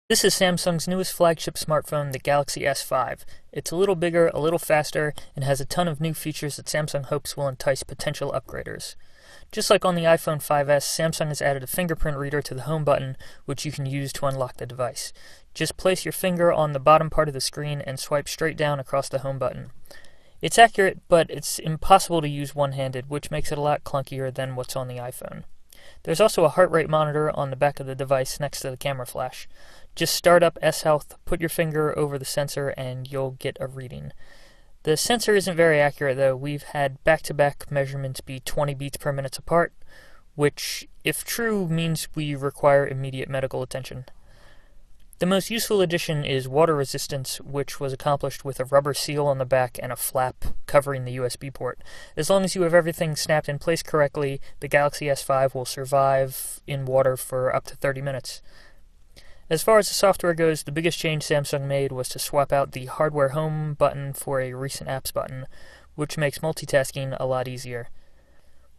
This is Samsung's newest flagship smartphone, the Galaxy S5. It's a little bigger, a little faster, and has a ton of new features that Samsung hopes will entice potential upgraders. Just like on the iPhone 5S, Samsung has added a fingerprint reader to the home button, which you can use to unlock the device. Just place your finger on the bottom part of the screen and swipe straight down across the home button. It's accurate, but it's impossible to use one-handed, which makes it a lot clunkier than what's on the iPhone. There's also a heart rate monitor on the back of the device next to the camera flash. Just start up S-Health, put your finger over the sensor, and you'll get a reading. The sensor isn't very accurate, though. We've had back-to-back measurements be 20 beats per minute apart, which, if true, means we require immediate medical attention. The most useful addition is water resistance, which was accomplished with a rubber seal on the back and a flap covering the USB port. As long as you have everything snapped in place correctly, the Galaxy S5 will survive in water for up to 30 minutes. As far as the software goes, the biggest change Samsung made was to swap out the hardware home button for a recent apps button, which makes multitasking a lot easier.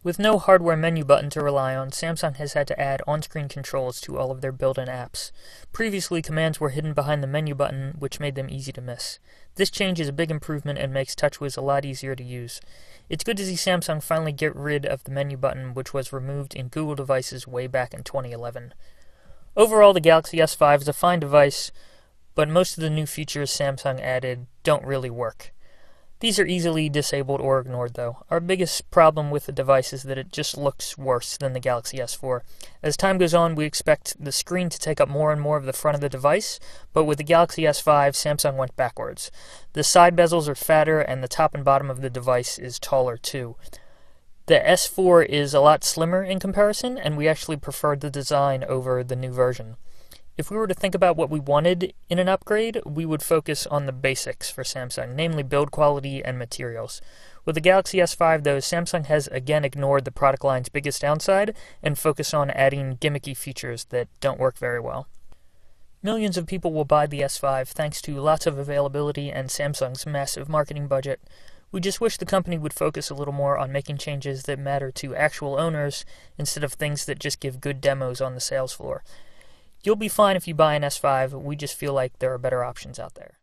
With no hardware menu button to rely on, Samsung has had to add on-screen controls to all of their built-in apps. Previously, commands were hidden behind the menu button, which made them easy to miss. This change is a big improvement and makes TouchWiz a lot easier to use. It's good to see Samsung finally get rid of the menu button, which was removed in Google devices way back in 2011. Overall, the Galaxy S5 is a fine device, but most of the new features Samsung added don't really work. These are easily disabled or ignored, though. Our biggest problem with the device is that it just looks worse than the Galaxy S4. As time goes on, we expect the screen to take up more and more of the front of the device, but with the Galaxy S5, Samsung went backwards. The side bezels are fatter, and the top and bottom of the device is taller, too. The S4 is a lot slimmer in comparison, and we actually preferred the design over the new version. If we were to think about what we wanted in an upgrade, we would focus on the basics for Samsung, namely build quality and materials. With the Galaxy S5, though, Samsung has again ignored the product line's biggest downside and focused on adding gimmicky features that don't work very well. Millions of people will buy the S5 thanks to lots of availability and Samsung's massive marketing budget. We just wish the company would focus a little more on making changes that matter to actual owners instead of things that just give good demos on the sales floor. You'll be fine if you buy an S5, we just feel like there are better options out there.